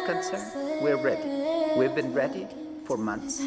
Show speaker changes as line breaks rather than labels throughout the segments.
concerned, we're ready. We've been ready for months.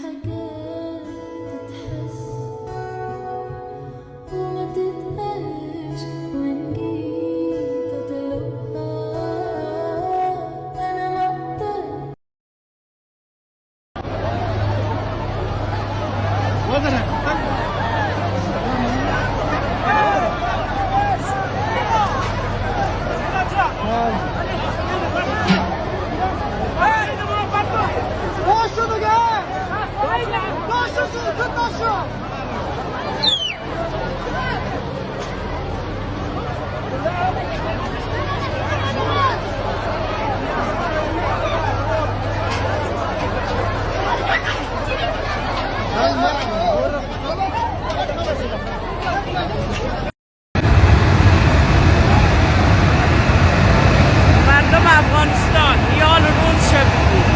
مردم افغانستان یال روز شب بود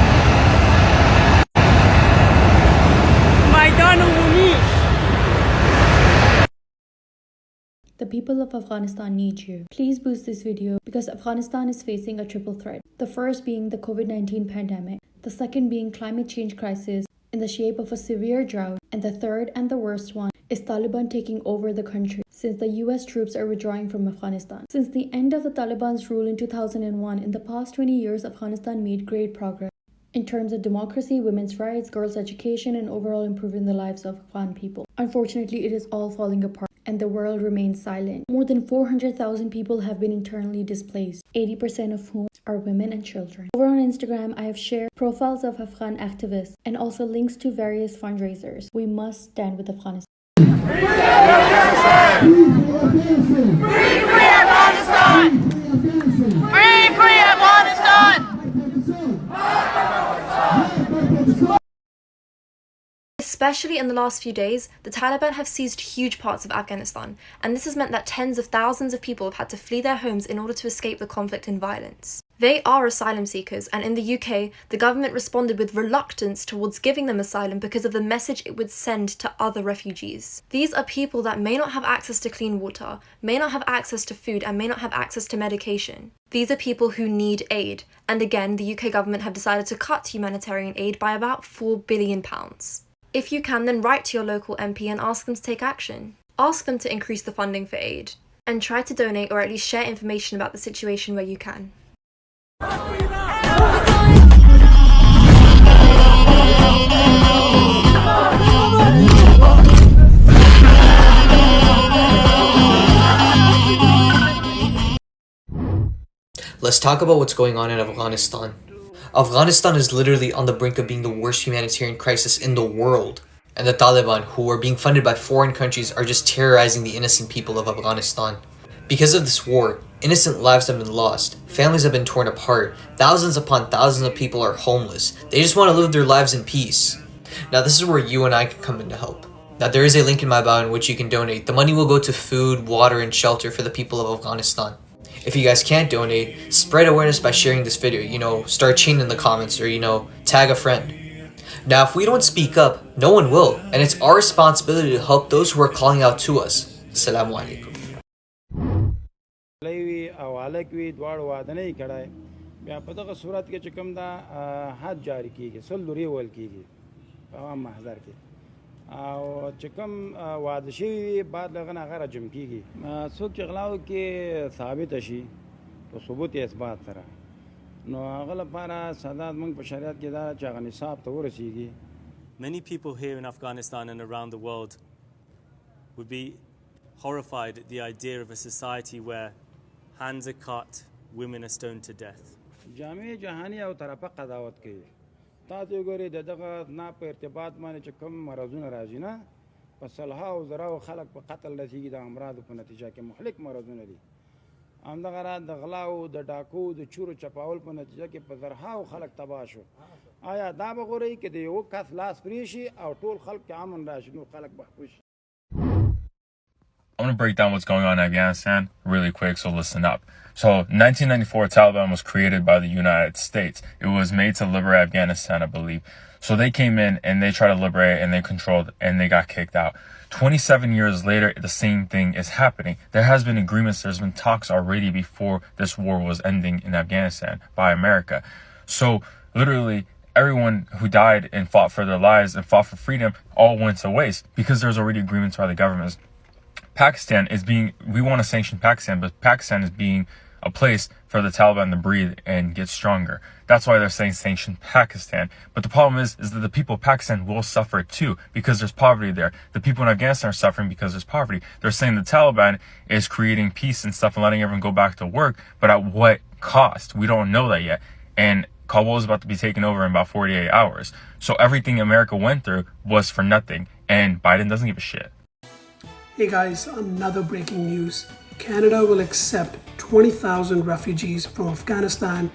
میدان عمومی.
The people of Afghanistan need you. Please boost this video because Afghanistan is facing a triple threat. The first being the COVID-19 pandemic, the second being climate change crisis in the shape of a severe drought, and the third and the worst one is Taliban taking over the country since the US troops are withdrawing from Afghanistan. Since the end of the Taliban's rule in 2001, in the past 20 years, Afghanistan made great progress in terms of democracy, women's rights, girls' education, and overall improving the lives of Afghan people. Unfortunately, it is all falling apart and the world remains silent. More than 400,000 people have been internally displaced, 80% of whom are women and children. Over on Instagram, I have shared profiles of Afghan activists and also links to various fundraisers. We must stand with Afghanistan.
Free Afghanistan! Free Afghanistan!
Especially in the last few days, the Taliban have seized huge parts of Afghanistan, and this has meant that tens of thousands of people have had to flee their homes in order to escape the conflict and violence. They are asylum seekers, and in the UK, the government responded with reluctance towards giving them asylum because of the message it would send to other refugees. These are people that may not have access to clean water, may not have access to food, and may not have access to medication. These are people who need aid, and again, the UK government have decided to cut humanitarian aid by about £4 billion. If you can, then write to your local MP and ask them to take action. Ask them to increase the funding for aid, and try to donate or at least share information about the situation where you can.
Let's talk about what's going on in Afghanistan. Afghanistan is literally on the brink of being the worst humanitarian crisis in the world. And the Taliban, who are being funded by foreign countries, are just terrorizing the innocent people of Afghanistan. Because of this war, innocent lives have been lost, families have been torn apart, thousands upon thousands of people are homeless. They just want to live their lives in peace. Now this is where you and I can come in to help. Now there is a link in my bio in which you can donate. The money will go to food, water, and shelter for the people of Afghanistan. If you guys can't donate, spread awareness by sharing this video, start cheating in the comments or, tag a friend. Now, if we don't speak up, no one will, and it's our responsibility to help those who are calling out to us. Assalamu alaikum.
او چې کوم واده شوي بعد لغه هغه رجم کیږي څوک چې غلاو کې ثابت شي په ثبوت اثبات سره نو هغه لپاره سزا موږ په شریعت کې دا چې هغه نصاب ته ورسیږي.
Many people here in Afghanistan and around the world would be horrified at the idea of a society where hands are cut, women are stoned to death.
جامع جهانی او طرفه قضاوت کوي. تاسو ګورئ دغه نه په ارتباط باندې چې کوم مرضونه راځي نه په صلحه او زراو خلک په قتل رسیږي د امراض په نتیجه کې مهلک مرضونه دي. همدغه را د غلاو د ډاکو د چورو چپاول په نتیجه کې په زرهاو خلک تباه شو. آیا دا به ګورئ چې د یو کس لاس پرې شي او ټول خلک کې امن راشي نو خلک محفوظ شي.
I'm going to break down what's going on in Afghanistan really quick, so listen up. So, 1994, Taliban was created by the United States. It was made to liberate Afghanistan, I believe. So they came in and they tried to liberate and they controlled and they got kicked out. 27 years later, the same thing is happening. There has been agreements, there's been talks already before this war was ending in Afghanistan by America. So literally everyone who died and fought for their lives and fought for freedom all went to waste because there's already agreements by the governments. Pakistan is being, we want to sanction Pakistan, but Pakistan is being a place for the Taliban to breathe and get stronger. That's why they're saying sanction Pakistan. But the problem is that the people of Pakistan will suffer too because there's poverty there. The people in Afghanistan are suffering because there's poverty. They're saying the Taliban is creating peace and stuff and letting everyone go back to work, but at what cost? We don't know that yet. And Kabul is about to be taken over in about 48 hours. So everything America went through was for nothing, and Biden doesn't give a shit.
Hey guys, another breaking news. Canada will accept 20,000 refugees from Afghanistan,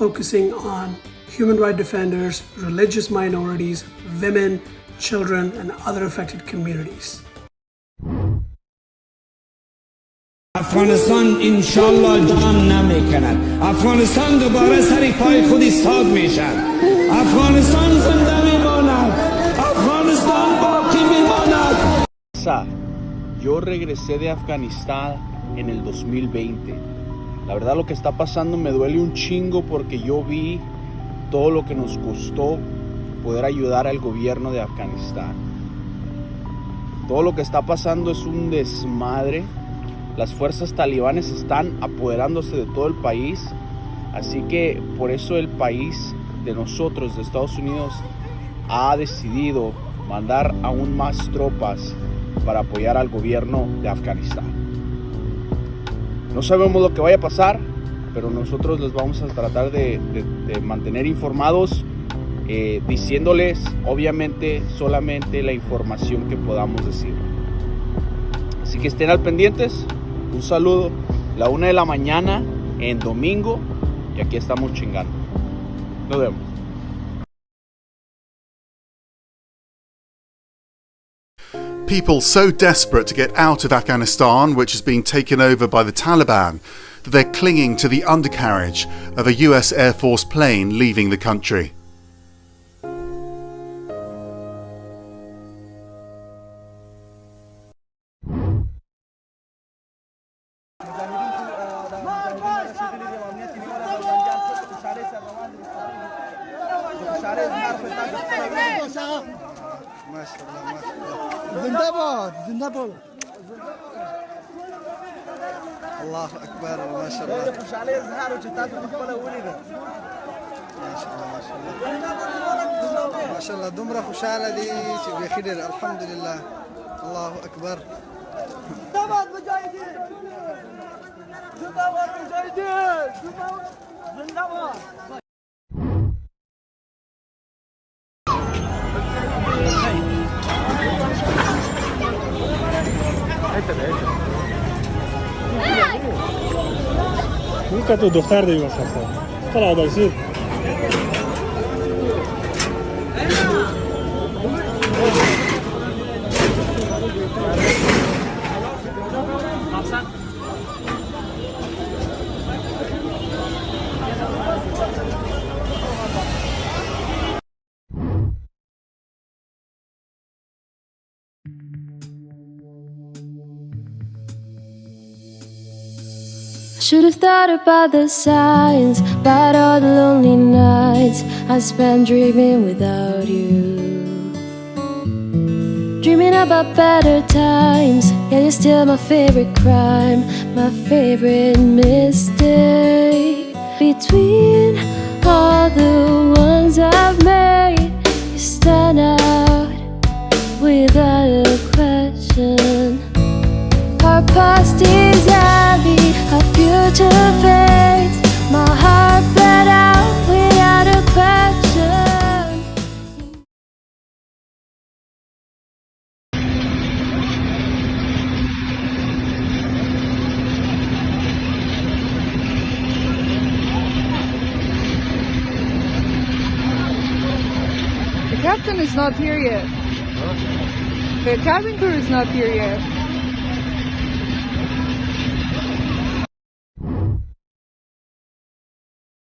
focusing on human rights defenders, religious minorities, women, children, and other affected communities.
افغانستان انشالله جان نمیکند. افغانستان دوباره سری پای خود ایستاد میشد. افغانستان زنده میماند. افغانستان باقی میماند.
Yo regresé de Afganistán en el 2020. La verdad lo que está pasando me duele un chingo porque yo vi todo lo que nos costó poder ayudar al gobierno de Afganistán. Todo lo que está pasando es un desmadre. Las fuerzas talibanes están apoderándose de todo el país. Así que por eso el país de nosotros, de Estados Unidos, ha decidido mandar aún más tropas para apoyar al gobierno de Afganistán. No sabemos lo que vaya a pasar, pero nosotros les vamos a tratar de mantener informados, diciéndoles obviamente solamente la información que podamos decir. Así que estén al pendientes. Un saludo, la 1 de la mañana en domingo, y aquí estamos chingando. Nos vemos.
People so desperate to get out of Afghanistan, which is being taken over by the Taliban, that they're clinging to the undercarriage of a US Air Force plane leaving the country.
زنده‌باد زنده‌باد الله اکبر ما شاء الله خوشاله اظهار او چې تاسو خپل ولیده ما شاء الله ما شاء الله دومره خوشاله دي چې بخیر الحمدلله الله اکبر زنده‌باد مجاهدین زنده‌باد مجاهدین زنده‌باد
نوکه تو دختر دی وسط طلع دایسید
Should have thought about the signs, about all the lonely nights I spent dreaming without you. Dreaming about better times, yeah, you're still my favorite crime, my favorite mistake. Between all the ones I've made, you stand out without a question. Our past is heavy, our future fades. My heart bled out without a question.
The captain is not here yet. The cabin crew is not here yet.